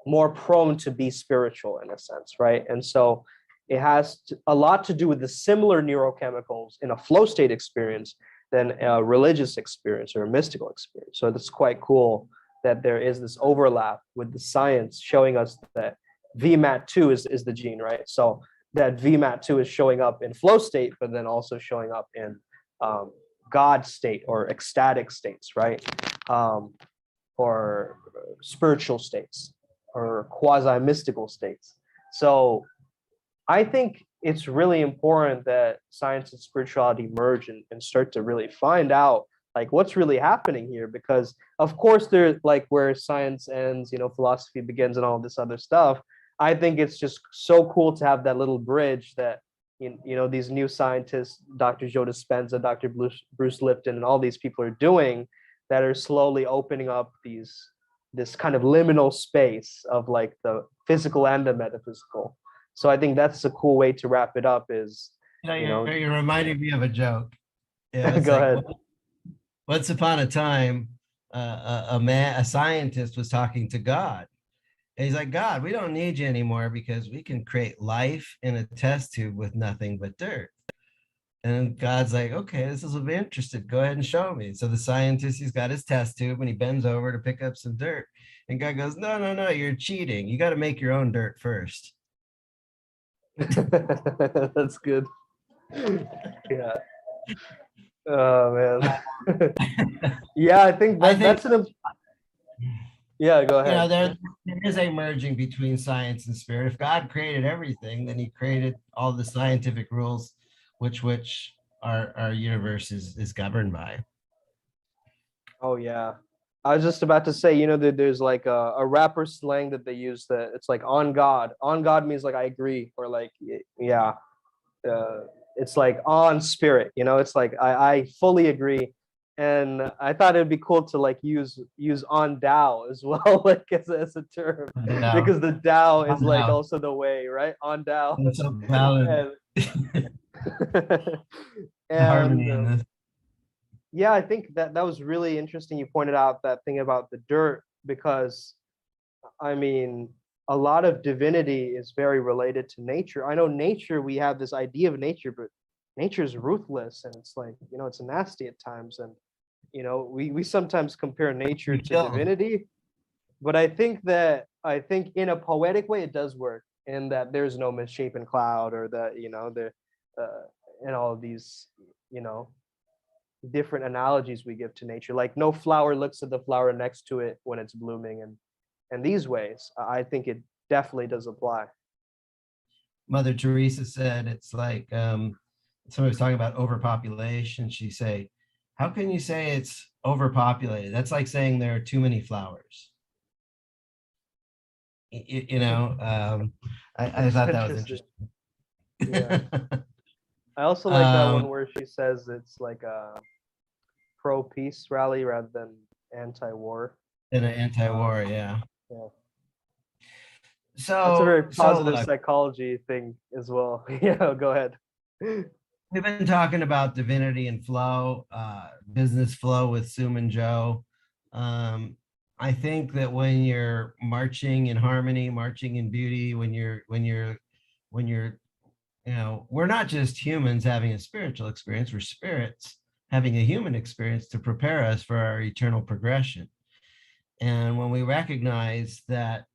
more prone to be spiritual in a sense, right? And so it has a lot to do with the similar neurochemicals in a flow state experience than a religious experience or a mystical experience. So it's quite cool that there is this overlap with the science showing us that VMAT2 is the gene, right? So that VMAT2 is showing up in flow state, but then also showing up in God state or ecstatic states, right? Or spiritual states or quasi-mystical states. So I think it's really important that science and spirituality merge and start to really find out like what's really happening here, because of course there's like where science ends, philosophy begins and all this other stuff. I think it's just so cool to have that little bridge that these new scientists, Dr. Joe Dispenza, Dr. Bruce Lipton, and all these people are doing, that are slowly opening up this kind of liminal space of like the physical and the metaphysical. So I think that's a cool way to wrap it up is, You're reminding me of a joke. Yeah, it's go like, ahead. once upon a time, a scientist was talking to God. And he's like, God, we don't need you anymore because we can create life in a test tube with nothing but dirt. And God's like, okay, this is of interest. Go ahead and show me. So the scientist, he's got his test tube and he bends over to pick up some dirt. And God goes, no, you're cheating. You got to make your own dirt first. That's good. Yeah. Oh man. Yeah, I think that's an Yeah, go You know, ahead. there is a merging between science and spirit. If God created everything, then he created all the scientific rules which our universe is governed by. Oh yeah. I was just about to say, you know, that there's like a rapper slang that they use that it's like on God. On God means like I agree, or like yeah. Uh, it's like on spirit, you know, it's like I fully agree. And I thought it'd be cool to like use on Tao as well, like as a term, Now, because the Tao is like now, also the way, right? On Tao. it's so valid. And Harmony and in this. yeah, I think that was really interesting. You pointed out that thing about the dirt because I mean, a lot of divinity is very related to nature. I know nature, we have this idea of nature, but nature is ruthless and it's like, you know, it's nasty at times. And, you know, we sometimes compare nature We to kill. divinity, but I think in a poetic way, it does work in that there's no misshapen cloud or that, you know, uh, and all of these, you know, different analogies we give to nature. Like no flower looks at the flower next to it when it's blooming, and these ways, I think it definitely does apply. Mother Teresa said it's like somebody was talking about overpopulation. She say, how can you say it's overpopulated? That's like saying there are too many flowers. You know, I That's thought that was interesting. interesting. Yeah. I also like that one um, where she says it's like a pro peace rally rather than anti war. in an anti-war, Um, yeah. yeah. That's a very So positive look, psychology thing as well. Yeah, go ahead. we've been talking about divinity and flow, business flow with Sume and Joe. Um, I think that when you're marching in harmony, marching in beauty, when you're, you know, we're not just humans having a spiritual experience, we're spirits having a human experience to prepare us for our eternal progression. And when we recognize that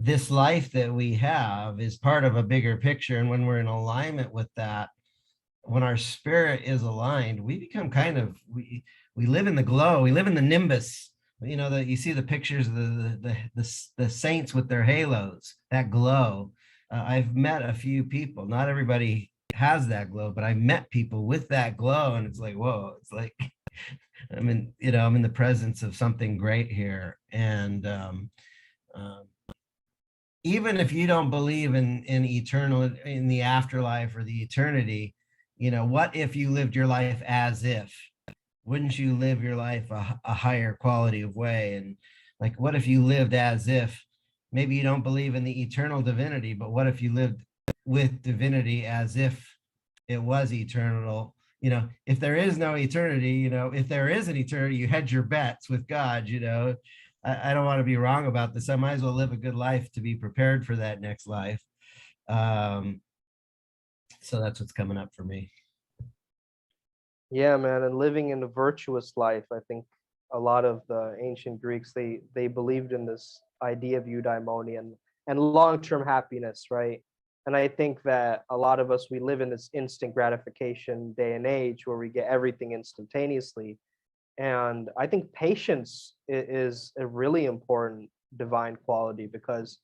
this life that we have is part of a bigger picture, and when we're in alignment with that, when our spirit is aligned, we become kind of we live in the glow, we live in the nimbus. You know that you see the pictures of the saints with their halos, that glow. I've met a few people. Not everybody has that glow, but I met people with that glow, and it's like whoa. It's like I'm in the presence of something great here, and um, even if you don't believe in eternal, in the afterlife or the eternity, you know, what if you lived your life as if? Wouldn't you live your life a higher quality of way? And like, what if you lived as if? Maybe you don't believe in the eternal divinity, but what if you lived with divinity as if it was eternal? You know, if there is no eternity, you know, if there is an eternity, you hedge your bets with God. You know, I don't want to be wrong about this. I might as well live a good life to be prepared for that next life. Um, so that's what's coming up for me. Yeah, man, and living in a virtuous life. I think a lot of the ancient Greeks they believed in this idea of eudaimonia and long-term happiness, right? And I think that a lot of us we live in this instant gratification day and age where we get everything instantaneously. And I think patience is a really important divine quality because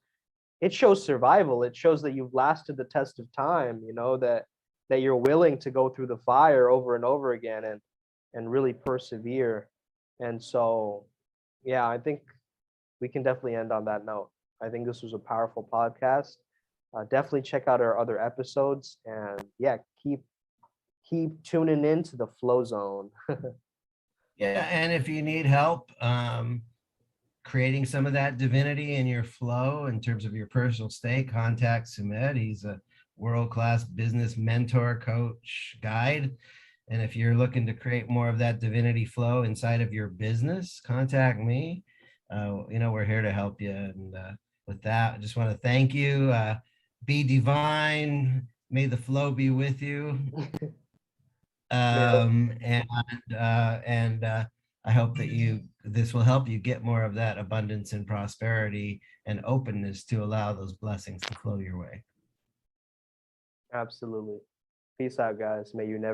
it shows survival. It shows that you've lasted the test of time, you know, that you're willing to go through the fire over and over again and really persevere. And so, yeah, I think we can definitely end on that note. I think this was a powerful podcast. Definitely check out our other episodes, and yeah, keep tuning in to the flow zone. Yeah, and if you need help creating some of that divinity in your flow in terms of your personal state, contact Sumed. He's a world-class business mentor, coach, guide. And if you're looking to create more of that divinity flow inside of your business, contact me. You know, we're here to help you. And with that, I just want to thank you. Be divine. May the flow be with you. Man, And I hope that this will help you get more of that abundance and prosperity and openness to allow those blessings to flow your way. absolutely. Peace out, guys. May you never